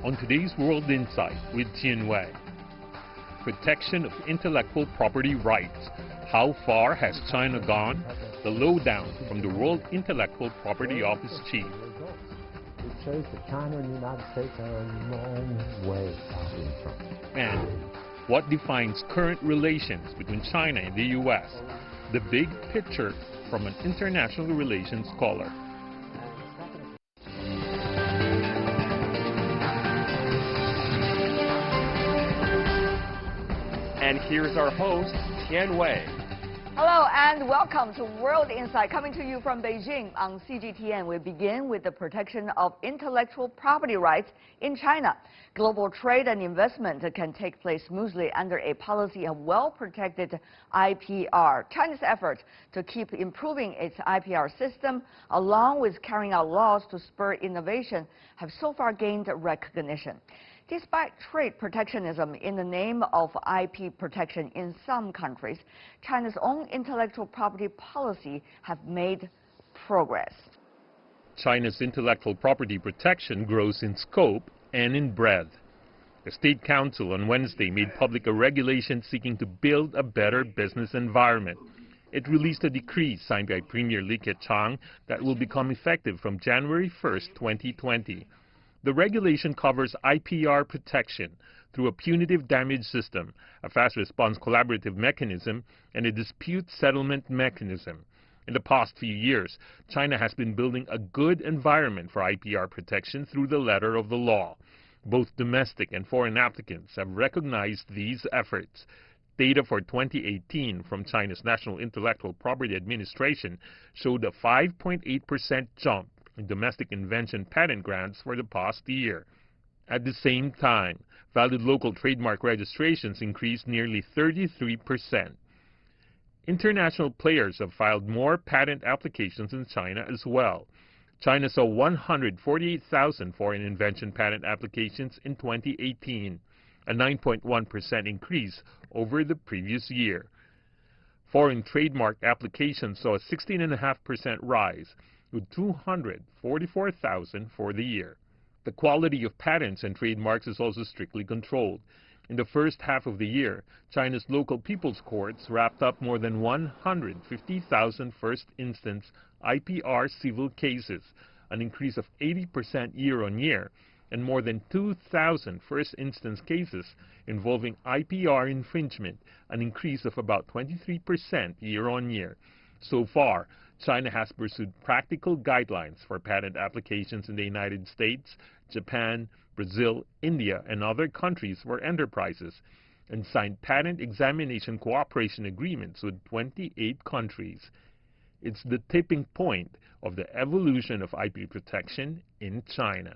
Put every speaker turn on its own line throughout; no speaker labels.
on today's World Insight with Jian Wei. Protection of intellectual property rights. How far has China gone? The lowdown from the World Intellectual Property Office Chief.
It shows that China and the United States are a long way out in front.
And what defines current relations between China and the U.S.? The big picture from an international relations scholar.
And here's our host, Jian Wei.
Hello and welcome to World Insight, coming to you from Beijing on CGTN. We begin with the protection of intellectual property rights in China. Global trade and investment can take place smoothly under a policy of well-protected IPR. China's efforts to keep improving its IPR system, along with carrying out laws to spur innovation, have so far gained recognition. Despite trade protectionism in the name of IP protection in some countries, China's own intellectual property policy have made progress.
China's intellectual property protection grows in scope and in breadth. The State Council on Wednesday made public a regulation seeking to build a better business environment. It released a decree signed by Premier Li Keqiang that will become effective from January 1st, 2020. The regulation covers IPR protection through a punitive damage system, a fast response collaborative mechanism, and a dispute settlement mechanism. In the past few years, China has been building a good environment for IPR protection through the letter of the law. Both domestic and foreign applicants have recognized these efforts. Data for 2018 from China's National Intellectual Property Administration showed a 5.8% jump in domestic invention patent grants for the past year. At the same time, valid local trademark registrations increased nearly 33%. International players have filed more patent applications in China as well. China saw 148,000 foreign invention patent applications in 2018, a 9.1% increase over the previous year. Foreign trademark applications saw a 16.5% rise, with 244,000 for the year. The quality of patents and trademarks is also strictly controlled. In the first half of the year, China's local people's courts wrapped up more than 150,000 first-instance IPR civil cases, an increase of 80% year-on-year, and more than 2,000 first-instance cases involving IPR infringement, an increase of about 23% year-on-year. So far, China has pursued practical guidelines for patent applications in the United States, Japan, Brazil, India, and other countries for enterprises, and signed patent examination cooperation agreements with 28 countries. It's the tipping point of the evolution of IP protection in China.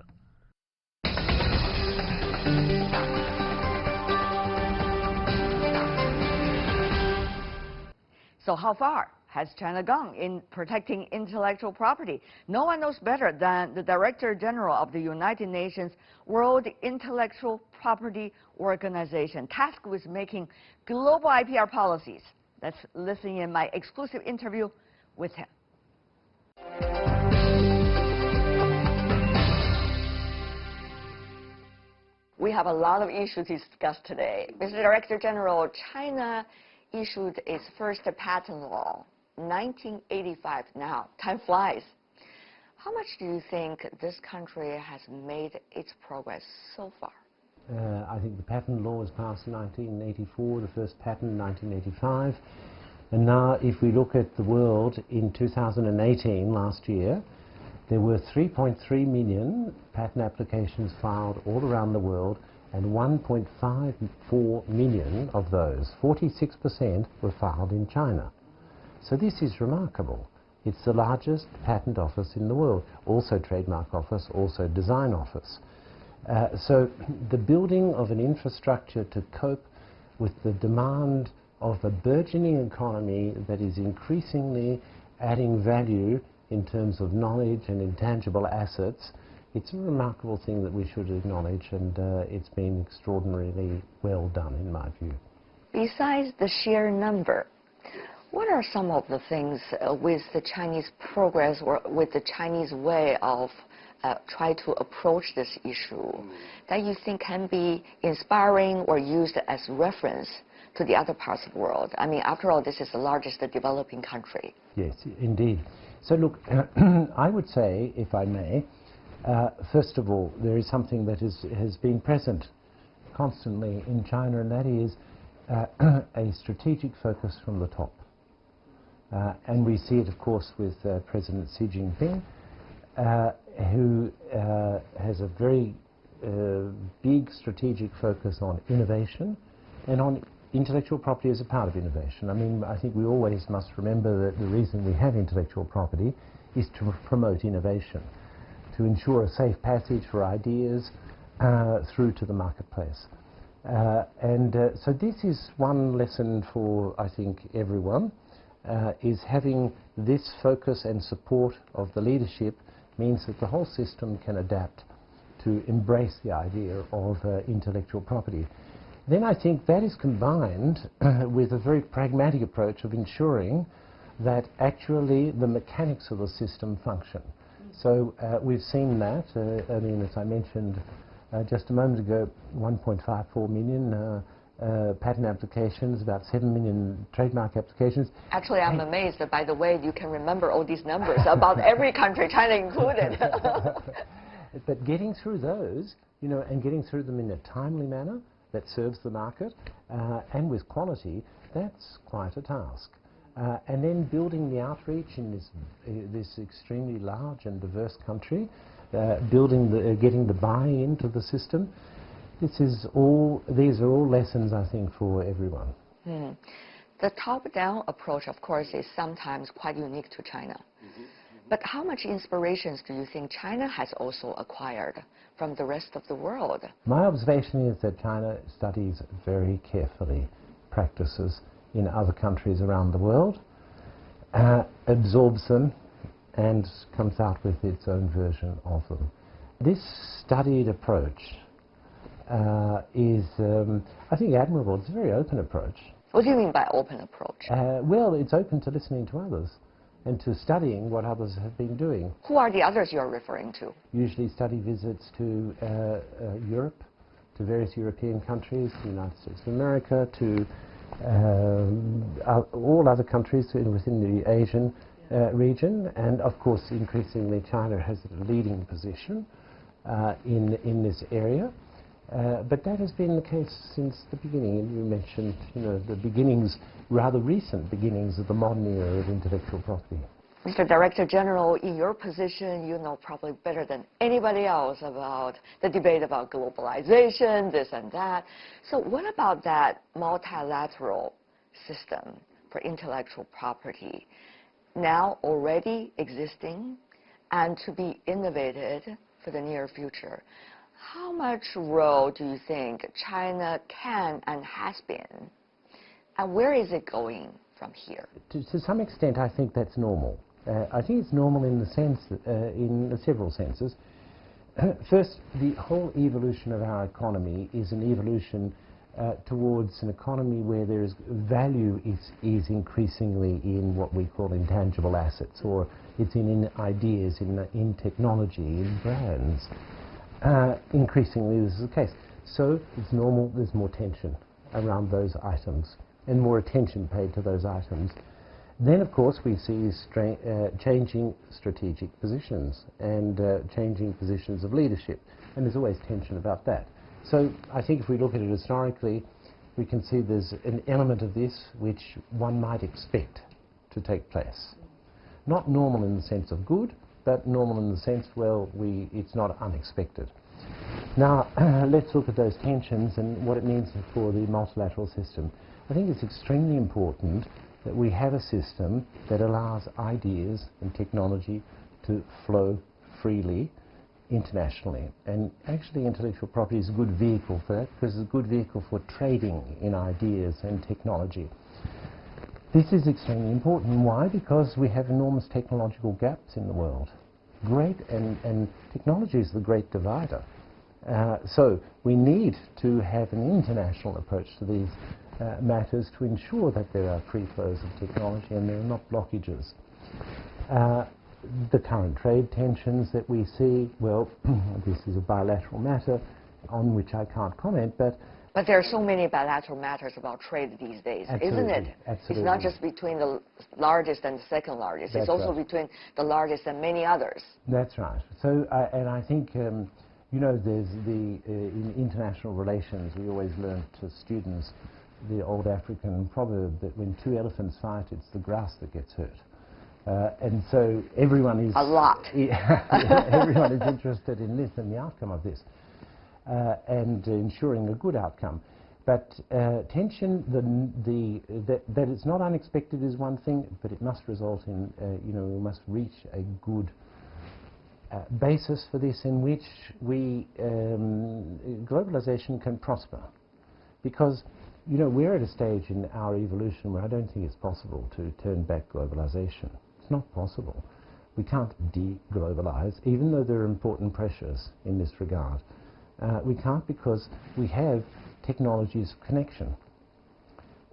So how far has China gone in protecting intellectual property? No one knows better than the Director General of the United Nations World Intellectual Property Organization, tasked with making global IPR policies. Let's listen in my exclusive interview with him. We have a lot of issues to discuss today. Mr. Director General, China issued its first patent law 1985 now. Time flies. How much do you think this country has made its progress so far?
I think the patent law was passed in 1984, the first patent in 1985. And now if we look at the world in 2018, last year, there were 3.3 million patent applications filed all around the world, and 1.54 million of those, 46%, were filed in China. So this is remarkable. It's the largest patent office in the world, also trademark office, also design office. So the building of an infrastructure to cope with the demand of a burgeoning economy that is increasingly adding value in terms of knowledge and intangible assets, it's a remarkable thing that we should acknowledge, and it's been extraordinarily well done in my view.
Besides the sheer number, what are some of the things with the Chinese progress or with the Chinese way of try to approach this issue that you think can be inspiring or used as reference to the other parts of the world? I mean, after all, this is the largest developing country.
Yes, indeed. So look, I would say, if I may, first of all, there is something that has been present constantly in China, and that is a strategic focus from the top. And we see it, of course, with President Xi Jinping, who has a very big strategic focus on innovation and on intellectual property as a part of innovation. I mean, I think we always must remember that the reason we have intellectual property is to promote innovation, to ensure a safe passage for ideas through to the marketplace. So this is one lesson for, I think, everyone, is having this focus and support of the leadership means that the whole system can adapt to embrace the idea of intellectual property. Then I think that is combined with a very pragmatic approach of ensuring that actually the mechanics of the system function. So we've seen that, I mean, as I mentioned just a moment ago, 1.54 million patent applications, about 7 million trademark applications.
Actually, I'm amazed that, by the way, you can remember all these numbers about every country, China included.
But getting through those, you know, and getting through them in a timely manner that serves the market and with quality, that's quite a task. And then building the outreach in this extremely large and diverse country, getting the buy-in to the system. These are all lessons, I think, for everyone.
The top-down approach, of course, is sometimes quite unique to China. But how much inspirations do you think China has also acquired from the rest of the world?
My observation is that China studies very carefully practices in other countries around the world, absorbs them, and comes out with its own version of them. This studied approach is, I think, admirable. It's a very open approach.
What do you mean by open approach?
Well, it's open to listening to others and to studying what others have been doing.
Who are the others you're referring to?
Usually study visits to Europe, to various European countries, the United States of America, to all other countries within the Asian region, and of course increasingly China has a leading position in this area. But that has been the case since the beginning. And you mentioned, you know, the beginnings, rather recent beginnings of the modern era of intellectual property.
Mr. Director General, in your position, you know probably better than anybody else about the debate about globalization, this and that. So what about that multilateral system for intellectual property, now already existing and to be innovated for the near future? How much role do you think China can and has been, and where is it going from here?
To some extent, I think that's normal. I think it's normal in the sense that, in several senses. First, the whole evolution of our economy is an evolution towards an economy where there is value is increasingly in what we call intangible assets, or it's in ideas, in technology, in brands. Increasingly this is the case. So it's normal, there's more tension around those items and more attention paid to those items. Then, of course, we see changing strategic positions and changing positions of leadership, and there's always tension about that. So I think if we look at it historically, we can see there's an element of this which one might expect to take place. Not normal in the sense of good, but normal in the sense, well, it's not unexpected. Now, let's look at those tensions and what it means for the multilateral system. I think it's extremely important that we have a system that allows ideas and technology to flow freely internationally. And actually intellectual property is a good vehicle for that, because it's a good vehicle for trading in ideas and technology. This is extremely important. Why? Because we have enormous technological gaps in the world. And technology is the great divider. So we need to have an international approach to these matters to ensure that there are free flows of technology and there are not blockages. The current trade tensions that we see, well, this is a bilateral matter on which I can't comment, but
there are so many bilateral matters about trade these days, isn't it?
Absolutely.
It's not just between the largest and the second largest.
That's
it's also
right.
between the largest and many others.
That's right. So, and I think, you know, there's in international relations, we always learn to students the old African proverb that when two elephants fight, it's the grass that gets hurt. And so everyone is...
A lot.
Everyone is interested in this and the outcome of this. And ensuring a good outcome. But tension, that it's not unexpected is one thing, but it must result in, you know, we must reach a good basis for this in which globalization can prosper. Because, you know, we're at a stage in our evolution where I don't think it's possible to turn back globalization. It's not possible. We can't de-globalize, even though there are important pressures in this regard. We can't, because we have technologies of connection.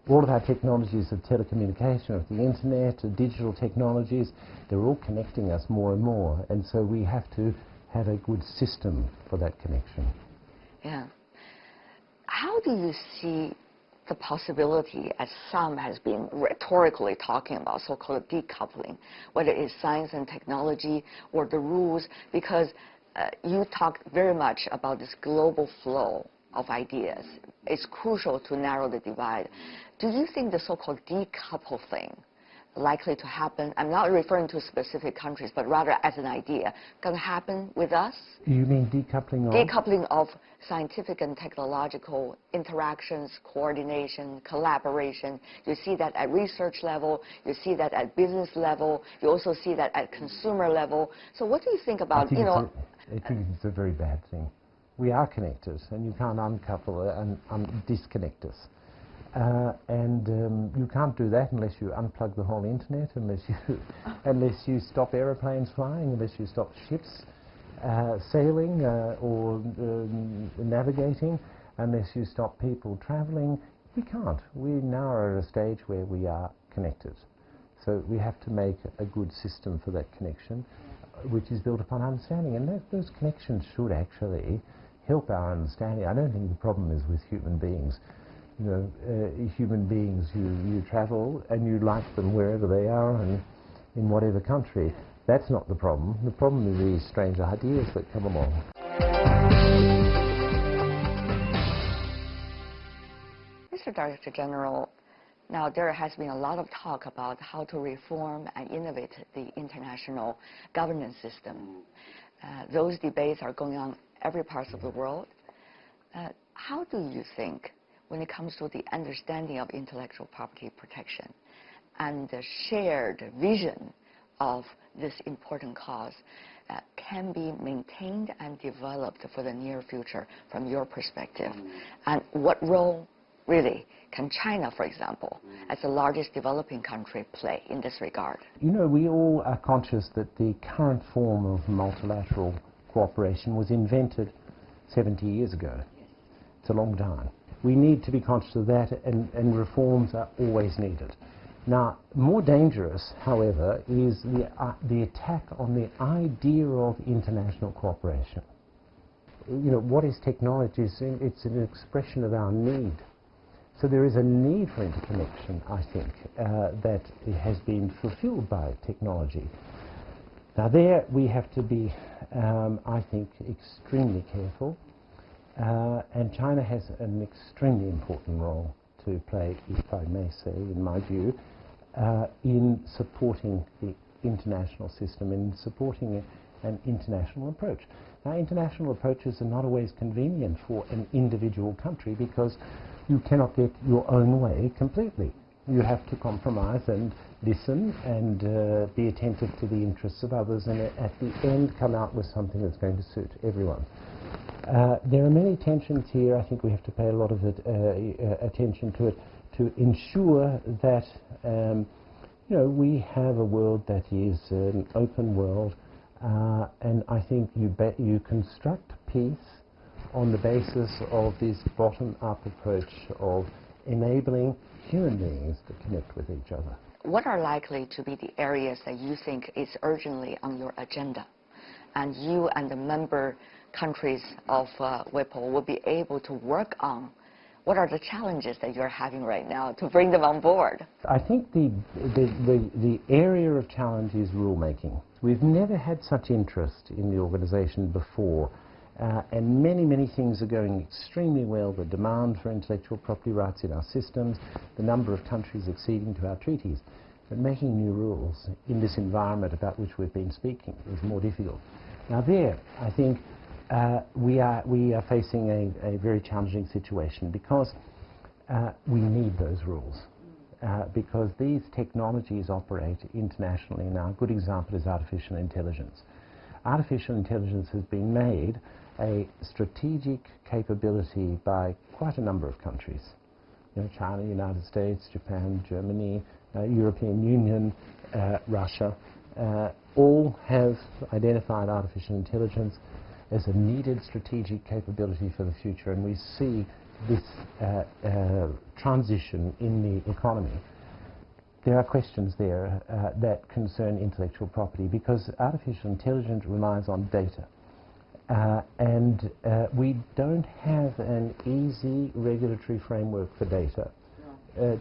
All of our technologies of telecommunication, of the internet, of digital technologies, they're all connecting us more and more, and so we have to have a good system for that connection.
Yeah. How do you see the possibility, as some has been rhetorically talking about, so-called decoupling, whether it's science and technology or the rules, because you talked very much about this global flow of ideas. It's crucial to narrow the divide. Do you think the so-called decouple thing likely to happen? I'm not referring to specific countries, but rather as an idea. Can happen with us?
You mean decoupling of?
Decoupling of scientific and technological interactions, coordination, collaboration. You see that at research level, you see that at business level, you also see that at consumer level. So what do you think about, you know...
I think it's a very bad thing. We are connected, and you can't uncouple and disconnect us. You can't do that unless you unplug the whole internet, unless you stop aeroplanes flying, unless you stop ships sailing or navigating, unless you stop people traveling. We can't. We now are at a stage where we are connected. So we have to make a good system for that connection, which is built upon understanding. And those connections should actually help our understanding. I don't think the problem is with human beings. You know, human beings, you travel and you like them wherever they are and in whatever country. That's not the problem. The problem is these strange ideas that come along.
Mr. Director General, now there has been a lot of talk about how to reform and innovate the international governance system. Those debates are going on every part of the world. How do you think, when it comes to the understanding of intellectual property protection and the shared vision of this important cause, can be maintained and developed for the near future from your perspective? And what role, really, can China, for example, as the largest developing country, play in this regard?
You know, we all are conscious that the current form of multilateral cooperation was invented 70 years ago. It's a long time. We need to be conscious of that, and reforms are always needed. Now, more dangerous, however, is the attack on the idea of international cooperation. You know, what is technology? It's an expression of our need. So there is a need for interconnection, I think, that has been fulfilled by technology. Now there we have to be, I think, extremely careful. And China has an extremely important role to play, if I may say, in my view, in supporting the international system, in supporting an international approach. Now, international approaches are not always convenient for an individual country because you cannot get your own way completely. You have to compromise and listen and be attentive to the interests of others, and at the end come out with something that's going to suit everyone. There are many tensions here. I think we have to pay a lot of attention to it to ensure that you know, we have a world that is an open world, and I think you construct peace on the basis of this bottom-up approach of enabling human beings to connect with each other.
what are likely to be the areas that you think is urgently on your agenda? And you and the member countries of WIPO will be able to work on. What are the challenges that you're having right now to bring them on board?
I think the area of challenge is rulemaking. We've never had such interest in the organization before, and many things are going extremely well. The demand for intellectual property rights in our systems, the number of countries acceding to our treaties. But making new rules in this environment about which we've been speaking is more difficult. Now there, I think we are facing a very challenging situation because we need those rules. Because these technologies operate internationally. Now, a good example is artificial intelligence. Artificial intelligence has been made a strategic capability by quite a number of countries. You know, China, United States, Japan, Germany, European Union, Russia, all have identified artificial intelligence as a needed strategic capability for the future, and we see this transition in the economy. There are questions there that concern intellectual property because artificial intelligence relies on data. And we don't have an easy regulatory framework for data.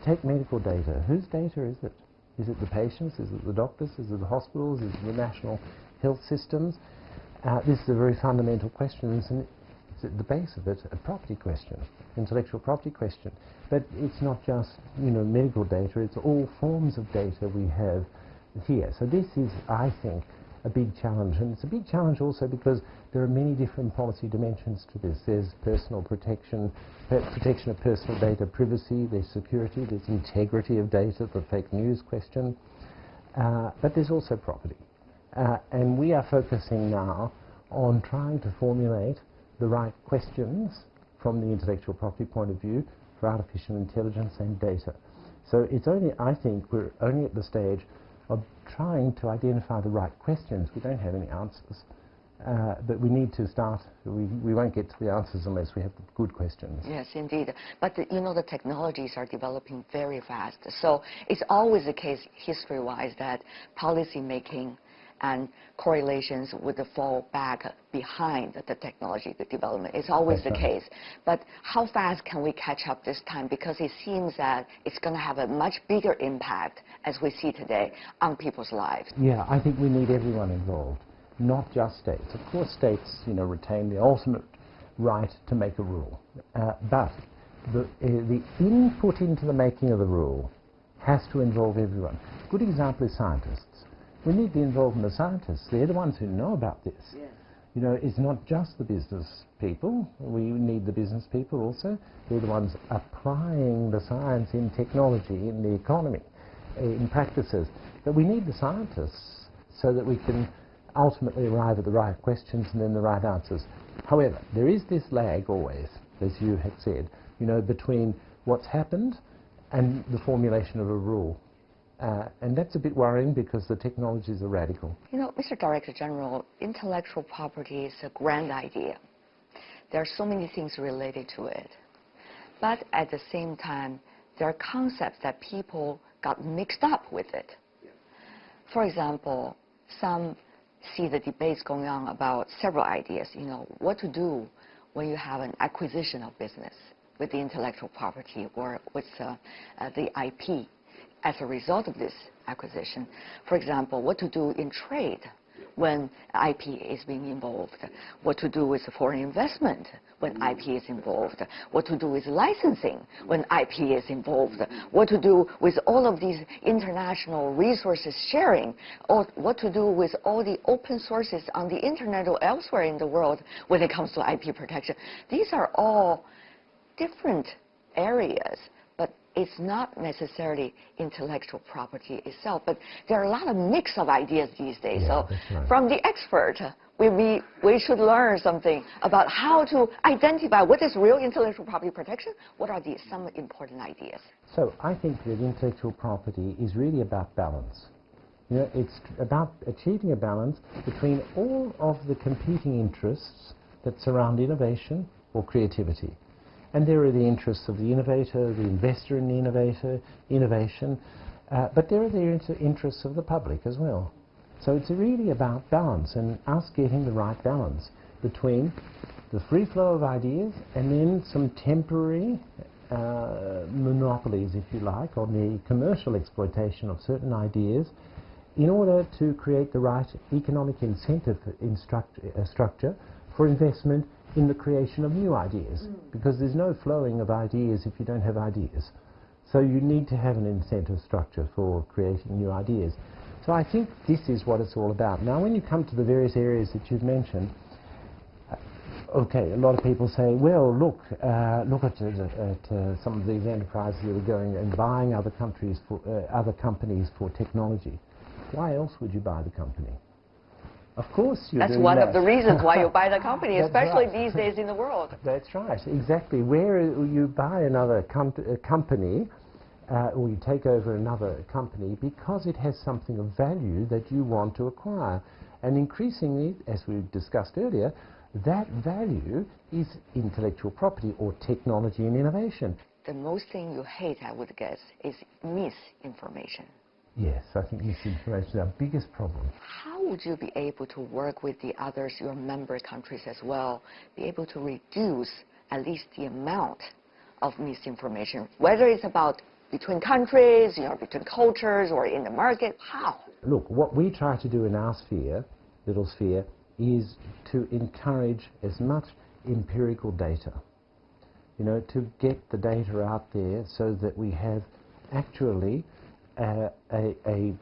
Take medical data. Whose data is it? Is it the patients? Is it the doctors? Is it the hospitals? Is it the national health systems? This is a very fundamental question, and it's at the base of it a property question, intellectual property question. But it's not just, you know, medical data, it's all forms of data we have here. So this is, I think, a big challenge, and it's a big challenge also because there are many different policy dimensions to this. There's personal protection, protection of personal data privacy, there's security, there's integrity of data, the fake news question, but there's also property. And we are focusing now on trying to formulate the right questions from the intellectual property point of view for artificial intelligence and data. So it's only, I think, we're only at the stage of trying to identify the right questions. We don't have any answers, but we need to start. We won't get to the answers unless we have the good questions.
Yes, indeed. But you know, the technologies are developing very fast. So it's always the case, history-wise, that policy making and correlations would fall back behind the technology development. It's always the case. But how fast can we catch up this time? Because it seems that it's going to have a much bigger impact, as we see today, on people's lives.
Yeah, I think we need everyone involved, not just states. Of course, states, you know, retain the ultimate right to make a rule. But the input into the making of the rule has to involve everyone. A good example is scientists. We need the involvement of scientists. They're the ones who know about this. Yes. You know, it's not just the business people. We need the business people also. They're the ones applying the science in technology, in the economy, in practices. But we need the scientists so that we can ultimately arrive at the right questions and then the right answers. However, there is this lag always, as you had said, you know, between what's happened and the formulation of a rule. And that's a bit worrying because the technologies are radical.
You know, Mr. Director General, intellectual property is a grand idea. There are so many things related to it. But at the same time, there are concepts that people got mixed up with it. For example, some see the debates going on about several ideas. You know, what to do when you have an acquisition of business with the intellectual property or with the IP. As a result of this acquisition. For example, what to do in trade when IP is being involved, what to do with foreign investment when IP is involved, what to do with licensing when IP is involved, what to do with all of these international resources sharing, or what to do with all the open sources on the internet or elsewhere in the world when it comes to IP protection. These are all different areas. It's not necessarily intellectual property itself, but there are a lot of mix of ideas these days.
Yeah,
so
right.
From the expert, we should learn something about how to identify what is real intellectual property protection, what are some important ideas.
So I think that intellectual property is really about balance. You know, it's about achieving a balance between all of the competing interests that surround innovation or creativity. And there are the interests of the innovator, the investor in the innovation, but there are the interests of the public as well. So it's really about balance and us getting the right balance between the free flow of ideas and then some temporary monopolies, if you like, on the commercial exploitation of certain ideas in order to create the right economic incentive structure for investment in the creation of new ideas. Because there's no flowing of ideas if you don't have ideas. So you need to have an incentive structure for creating new ideas. So I think this is what it's all about. Now when you come to the various areas that you've mentioned, okay, a lot of people say, well, look at some of these enterprises that are going and buying other companies for technology. Why else would you buy the company? Of course you're
That's
doing
one
that.
of the reasons why you buy the company, especially
right.
these days in the world.
That's right, exactly. Where you buy another company, or you take over another company because it has something of value that you want to acquire. And increasingly, as we discussed earlier, that value is intellectual property or technology and innovation.
The most thing you hate, I would guess, is misinformation.
Yes, I think misinformation is our biggest problem.
How would you be able to work with the others, your member countries as well, be able to reduce at least the amount of misinformation, whether it's about between countries, between cultures, or in the market? How?
Look, what we try to do in our sphere, little sphere, is to encourage as much empirical data. To get the data out there so that we have actually a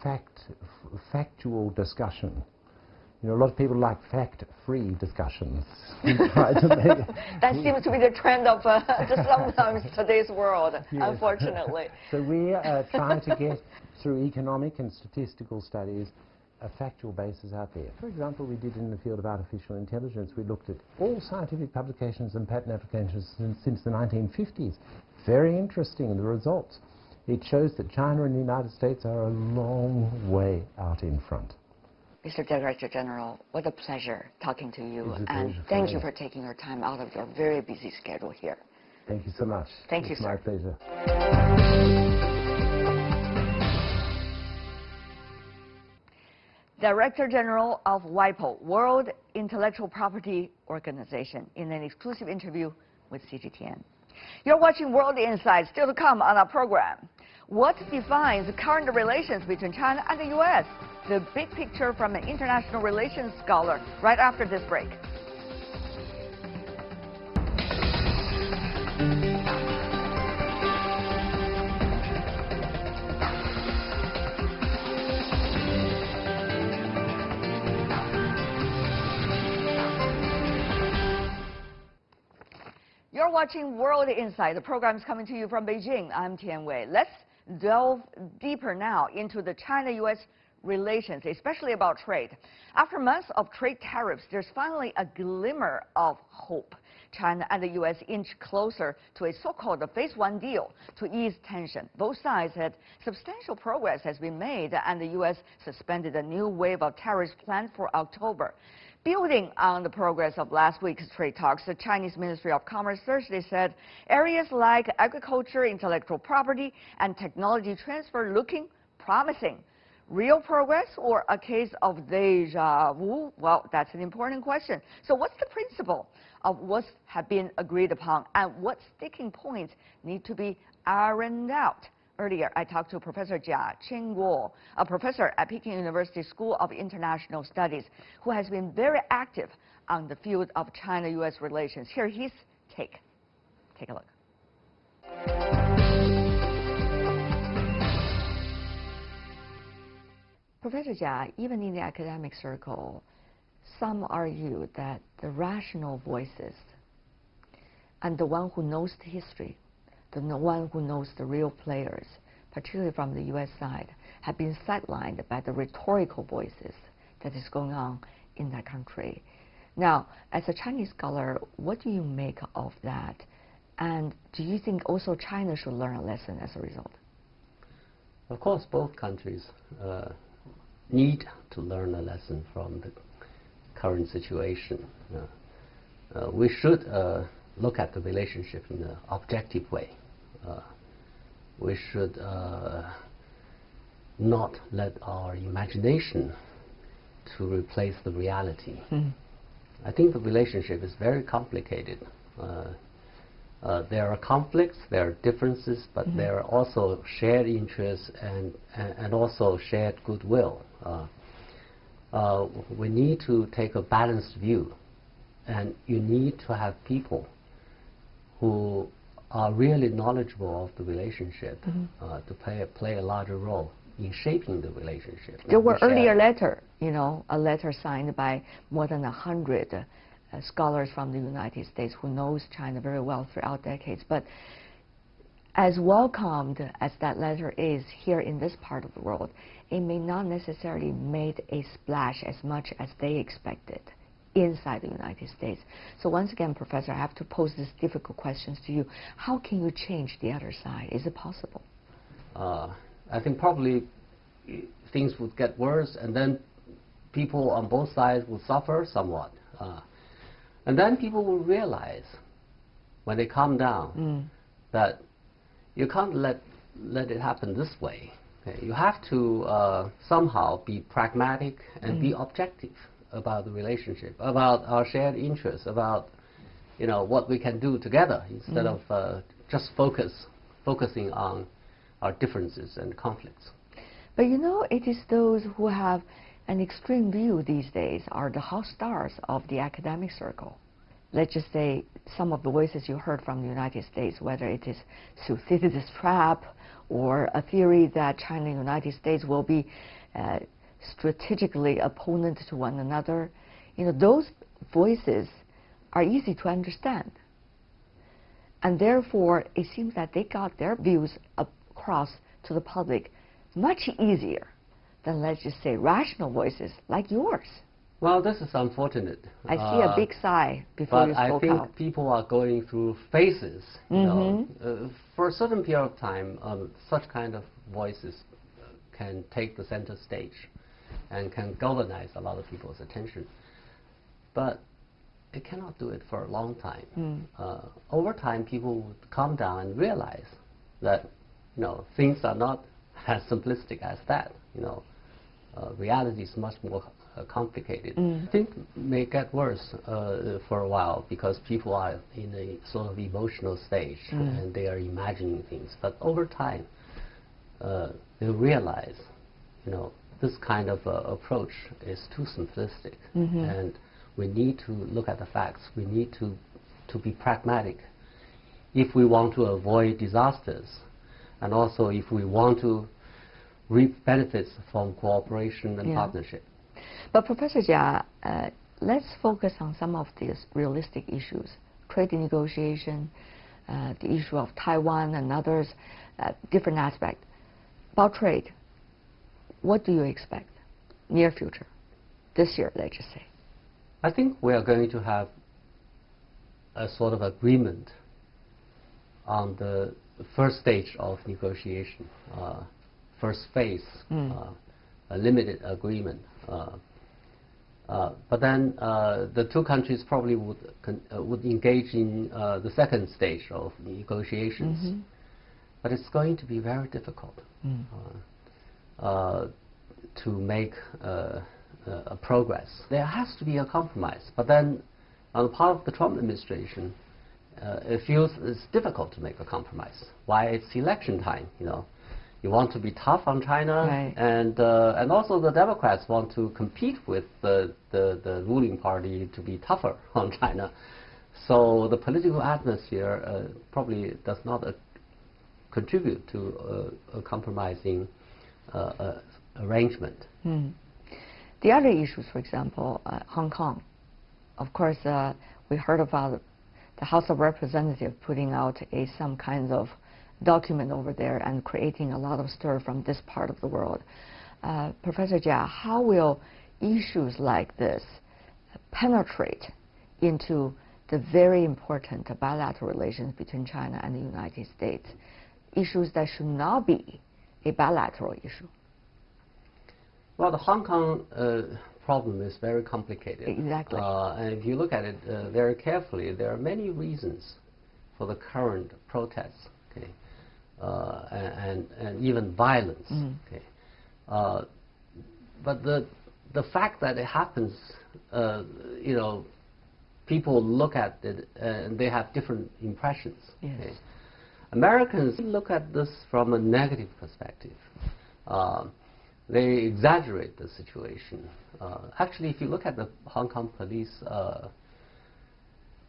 factual discussion. A lot of people like fact-free discussions.
That seems to be the trend of sometimes today's world, yes. Unfortunately.
So we are trying to get, through economic and statistical studies, a factual basis out there. For example, we did in the field of artificial intelligence, we looked at all scientific publications and patent applications since the 1950s. Very interesting, the results. It shows that China and the United States are a long way out in front.
Mr. Director General, what a pleasure talking to you, and thank you for taking your time out of your very busy schedule here.
Thank you so much.
Thank you, sir.
It's my pleasure.
Director General of WIPO, World Intellectual Property Organization, in an exclusive interview with CGTN. You're watching World Insight, still to come on our program. What defines current relations between China and the U.S.? The big picture from an international relations scholar right after this break. You're watching World Insight. The program is coming to you from Beijing. I'm Tian Wei. Let's delve deeper now into the China-U.S. relations, especially about trade. After months of trade tariffs, there's finally a glimmer of hope. China and the U.S. inch closer to a so-called Phase 1 deal to ease tension. Both sides said substantial progress has been made, and the U.S. suspended a new wave of tariffs planned for October. Building on the progress of last week's trade talks, the Chinese Ministry of Commerce Thursday said areas like agriculture, intellectual property, and technology transfer looking promising. Real progress or a case of deja vu? Well, that's an important question. So what's the principle of what have been agreed upon, and what sticking points need to be ironed out? Earlier, I talked to Professor Jia Qingguo, a professor at Peking University School of International Studies, who has been very active on the field of China-U.S. relations. Here's his take. Take a look. Professor Jia, even in the academic circle, some argue that the rational voices and the one who knows the history, the one who knows the real players, particularly from the U.S. side, have been sidelined by the rhetorical voices that is going on in that country. Now, as a Chinese scholar, what do you make of that? And do you think also China should learn a lesson as a result?
Of course, both countries need to learn a lesson from the current situation. We should look at the relationship in an objective way. we should not let our imagination to replace the reality. I think the relationship is very complicated. There are conflicts, there are differences, but there are also shared interests and also shared goodwill. We need to take a balanced view, and you need to have people who are really knowledgeable of the relationship to play a larger role in shaping the relationship.
There were earlier letters, a letter signed by more than 100 scholars from the United States who knows China very well throughout decades. But as welcomed as that letter is here in this part of the world, it may not necessarily made a splash as much as they expected inside the United States. So once again, Professor, I have to pose these difficult questions to you. How can you change the other side? Is it possible?
I think probably things would get worse, and then people on both sides will suffer somewhat. And then people will realize, when they calm down, that you can't let it happen this way. Okay? You have to somehow be pragmatic and be objective about the relationship, about our shared interests, about what we can do together, instead of just focusing on our differences and conflicts.
But it is those who have an extreme view these days are the hot stars of the academic circle. Let's just say some of the voices you heard from the United States, whether it is Thucydides' trap or a theory that China and the United States will be strategically opponent to one another, those voices are easy to understand. And therefore, it seems that they got their views across to the public much easier than, let's just say, rational voices like yours.
Well, this is unfortunate.
I see a big sigh before you spoke out.
But I think people are going through phases. For a certain period of time, such kind of voices can take the center stage and can galvanize a lot of people's attention. But it cannot do it for a long time. Over time, people would calm down and realize that things are not as simplistic as that. Reality is much more complicated. I think it may get worse for a while because people are in a sort of emotional stage and they are imagining things. But over time, they'll realize, this kind of approach is too simplistic, and we need to look at the facts. We need to be pragmatic if we want to avoid disasters, and also if we want to reap benefits from cooperation and partnership.
But Professor Jia, let's focus on some of these realistic issues. Trade negotiation, the issue of Taiwan and others, different aspects. About trade, what do you expect near future, this year, let's just say?
I think we are going to have a sort of agreement on the first stage of negotiation, first phase, a limited agreement. But then the two countries probably would engage in the second stage of negotiations. But it's going to be very difficult to make a progress. There has to be a compromise. But then on the part of the Trump administration, it feels it's difficult to make a compromise. Why? It's election time, You want to be tough on China,
right.
And also the Democrats want to compete with the ruling party to be tougher on China. So the political atmosphere probably does not contribute to a compromising arrangement.
The other issues, for example, Hong Kong. Of course, we heard about the House of Representatives putting out some kinds of document over there and creating a lot of stir from this part of the world. Professor Jia, how will issues like this penetrate into the very important bilateral relations between China and the United States? Issues that should not be a bilateral issue.
Well, the Hong Kong problem is very complicated.
Exactly.
And if you look at it very carefully, there are many reasons for the current protests. Okay. and even violence. Okay. But the fact that it happens, you know, people look at it and they have different impressions.
Yes.
Okay. Americans look at this from a negative perspective. They exaggerate the situation. Actually, if you look at the Hong Kong police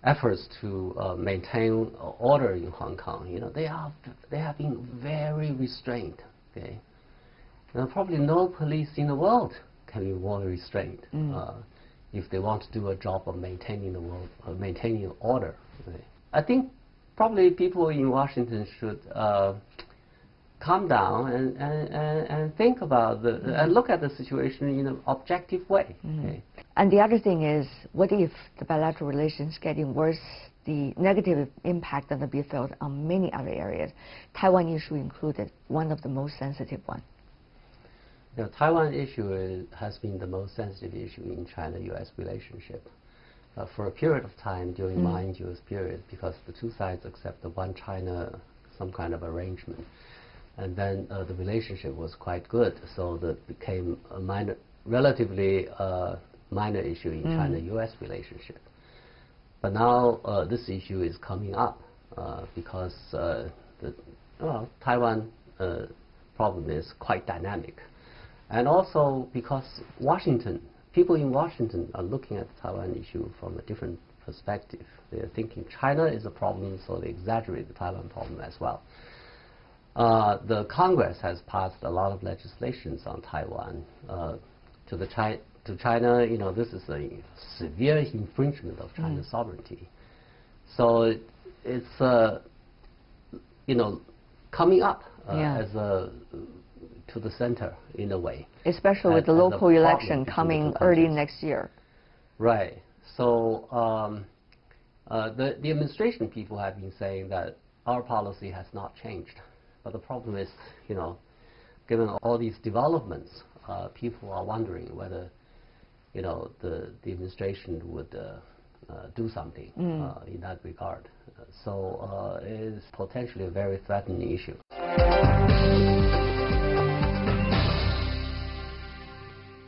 efforts to maintain order in Hong Kong, you know, they have been very restrained. Okay, now, probably no police in the world can be more restrained if they want to do a job of maintaining maintaining order. Okay. I think probably people in Washington should calm down and think about and look at the situation in an objective way. Okay.
And the other thing is, what if the bilateral relations getting worse? The negative impact that will be felt on many other areas, Taiwan issue included, one of the most sensitive ones.
The Taiwan issue has been the most sensitive issue in China-U.S. relationship for a period of time during my Jewish period, because the two sides accept the one China, some kind of arrangement. And then the relationship was quite good, so that became a relatively minor issue in China-U.S. relationship. But now this issue is coming up because the Taiwan problem is quite dynamic. And also because people in Washington are looking at the Taiwan issue from a different perspective. They're thinking China is a problem, so they exaggerate the Taiwan problem as well. The Congress has passed a lot of legislations on Taiwan. To China, you know, this is a severe infringement of China's sovereignty. So it's you know, coming up as to the center in a way.
Especially with the local election coming early next year.
Right. So the administration people have been saying that our policy has not changed. But the problem is, you know, given all these developments, people are wondering whether, you know, the administration would do something in that regard. So it is potentially a very threatening issue.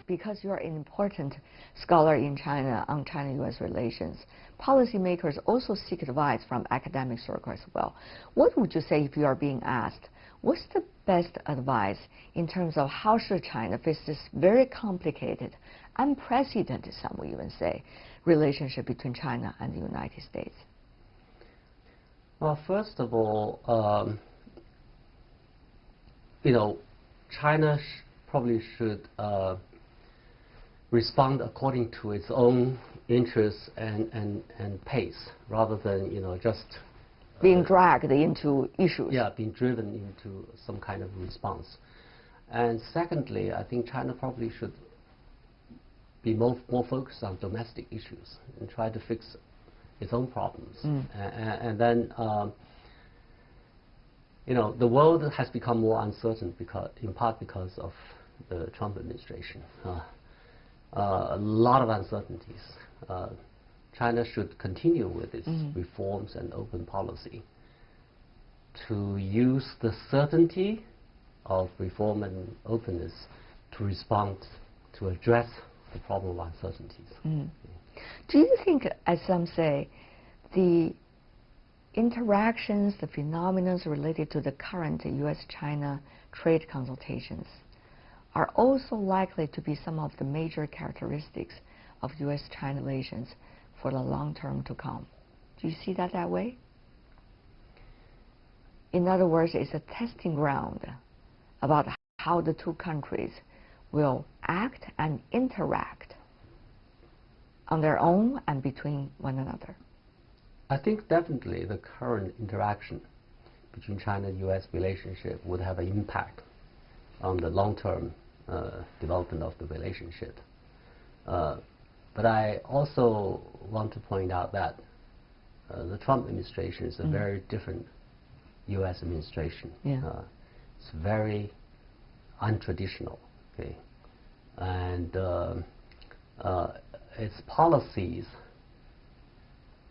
Because you are an important scholar in China on China-U.S. relations, policymakers also seek advice from academic circles as well. What would you say if you are being asked, what's the best advice in terms of how should China face this very complicated, unprecedented, some would even say, relationship between China and the United States?
Well, first of all, you know, China probably should respond according to its own interests and pace, rather than, you know, just
being dragged into issues.
Yeah, being driven into some kind of response. And secondly, I think China probably should be more focused on domestic issues and try to fix its own problems. And then, you know, the world has become more uncertain in part because of the Trump administration. A lot of uncertainties. China should continue with its reforms and open policy to use the certainty of reform and openness to respond, to address the problem of uncertainties.
Do you think, as some say, the interactions, the phenomena related to the current U.S.-China trade consultations are also likely to be some of the major characteristics of U.S.-China relations for the long term to come? Do you see that way? In other words, it's a testing ground about how the two countries will act and interact on their own and between one another.
I think definitely the current interaction between China and U.S. relationship would have an impact on the long-term development of the relationship. But I also want to point out that the Trump administration is a very different U.S. administration. It's very untraditional, okay? And its policies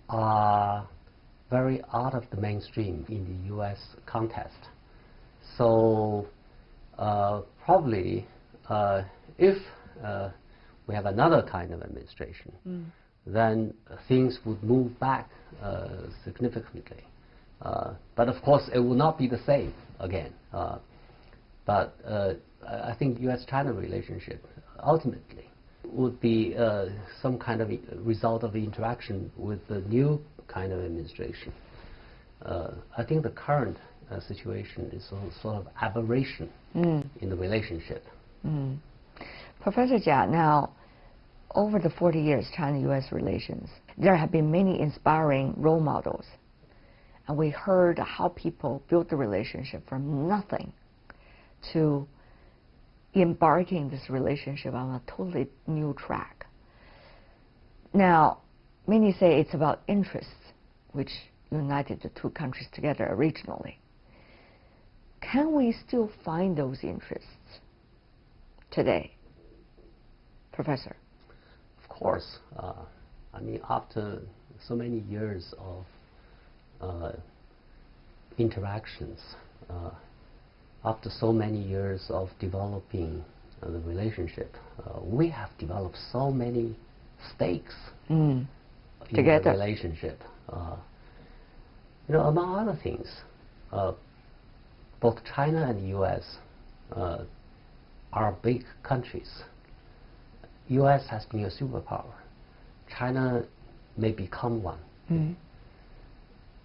are very out of the mainstream in the U.S. context. So probably if we have another kind of administration, then things would move back significantly. But of course, it will not be the same again. But I think U.S.-China relationship ultimately would be some kind of result of the interaction with the new kind of administration. I think the current situation is a sort of aberration in the relationship.
Professor Jia, now, over the 40 years China-U.S. relations, there have been many inspiring role models. And we heard how people built the relationship from nothing to embarking this relationship on a totally new track. Now, many say it's about interests, which united the two countries together regionally. Can we still find those interests today, Professor?
Of course. I mean, after so many years of interactions, after so many years of developing the relationship, we have developed so many stakes in the relationship. You know, among other things, both China and the U.S. are big countries. U.S. has been a superpower. China may become one.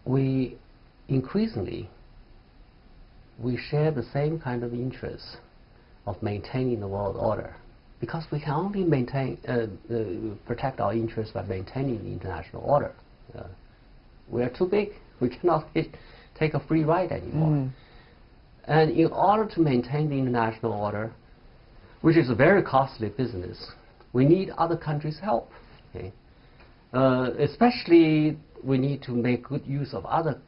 We increasingly share the same kind of interests of maintaining the world order, because we can only protect our interests by maintaining the international order. We are too big. We cannot take a free ride anymore. And in order to maintain the international order, which is a very costly business, we need other countries' help. Okay? Especially, we need to make good use of other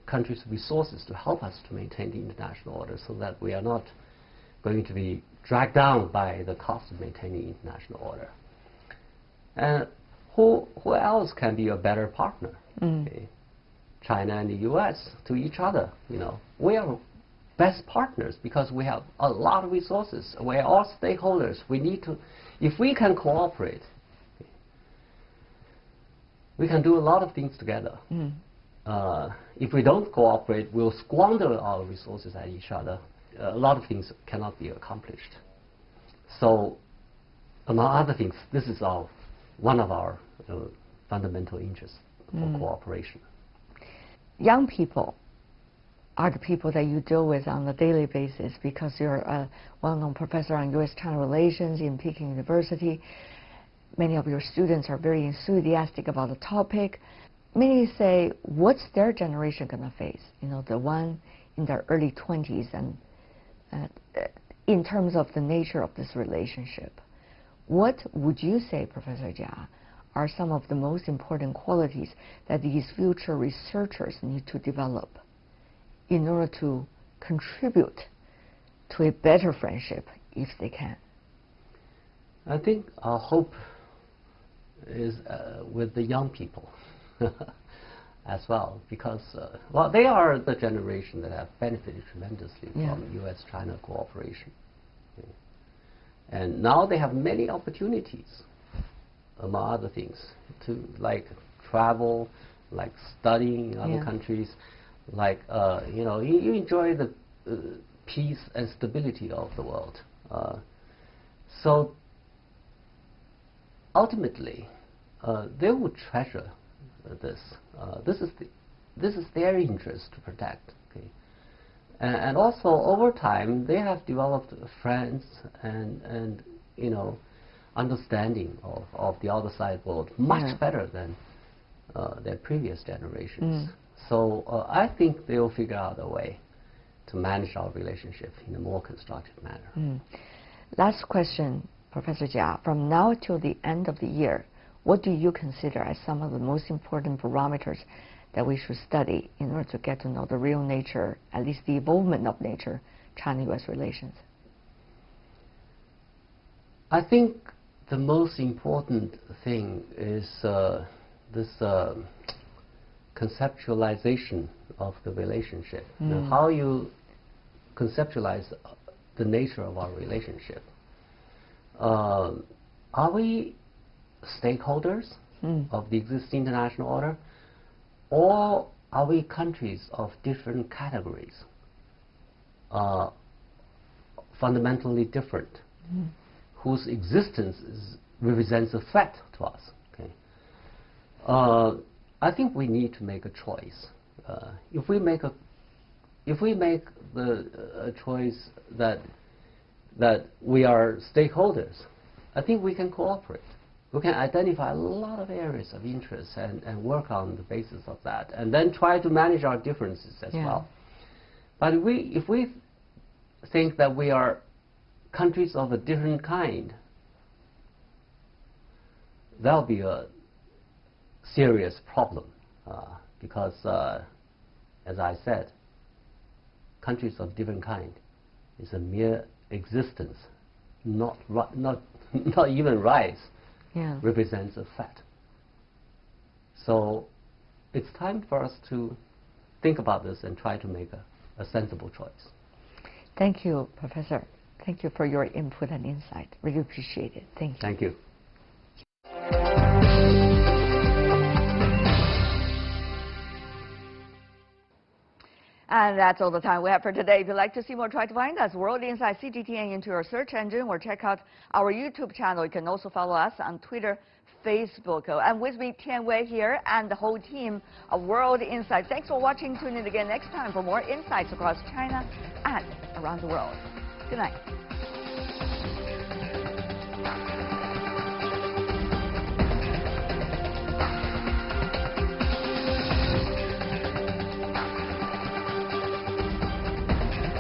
countries' resources to help us to maintain the international order, so that we are not going to be dragged down by the cost of maintaining the international order. And who else can be a better partner? Okay? China and the U.S. to each other. You know, we are best partners because we have a lot of resources. We are all stakeholders. We need to, if we can cooperate, we can do a lot of things together. If we don't cooperate, we'll squander our resources at each other. A lot of things cannot be accomplished. So, among other things, this is one of our fundamental interests for cooperation.
Young people are the people that you deal with on a daily basis, because you're a well-known professor on U.S.-China relations in Peking University. Many of your students are very enthusiastic about the topic. Many say, what's their generation going to face? You know, the one in their early 20s, and in terms of the nature of this relationship. What would you say, Professor Jia, are some of the most important qualities that these future researchers need to develop in order to contribute to a better friendship, if they can?
I think our hope is with the young people as well, because well, they are the generation that have benefited tremendously from U.S.-China cooperation. Okay. And now they have many opportunities, among other things, to like travel, like studying in other countries, like you know, you enjoy the peace and stability of the world. So ultimately, they would treasure this. This is their interest to protect. Okay, and also over time, they have developed friends and you know, understanding of the outside world much better than their previous generations. So I think they will figure out a way to manage our relationship in a more constructive manner.
Last question, Professor Jia. From now till the end of the year, what do you consider as some of the most important parameters that we should study in order to get to know the real nature, at least the evolvement of nature, China-U.S. relations?
I think the most important thing is this conceptualization of the relationship. You know, how you conceptualize the nature of our relationship. Are we stakeholders of the existing international order, or are we countries of different categories, fundamentally different, whose existence represents a threat to us? Okay. I think we need to make a choice. If we make a choice that we are stakeholders, I think we can cooperate. We can identify a lot of areas of interest and work on the basis of that, and then try to manage our differences as well. But if we think that we are countries of a different kind, that'll be a serious problem, because, as I said, countries of different kind is a mere existence, not even rights, represents a fact. So it's time for us to think about this and try to make a sensible choice.
Thank you, Professor. Thank you for your input and insight. Really appreciate it. Thank you.
Thank you.
And that's all the time we have for today. If you'd like to see more, try to find us, World Insight CGTN, into your search engine, or check out our YouTube channel. You can also follow us on Twitter, Facebook. And with me, Tian Wei here, and the whole team of World Insight. Thanks for watching. Tune in again next time for more insights across China and around the world. Good night.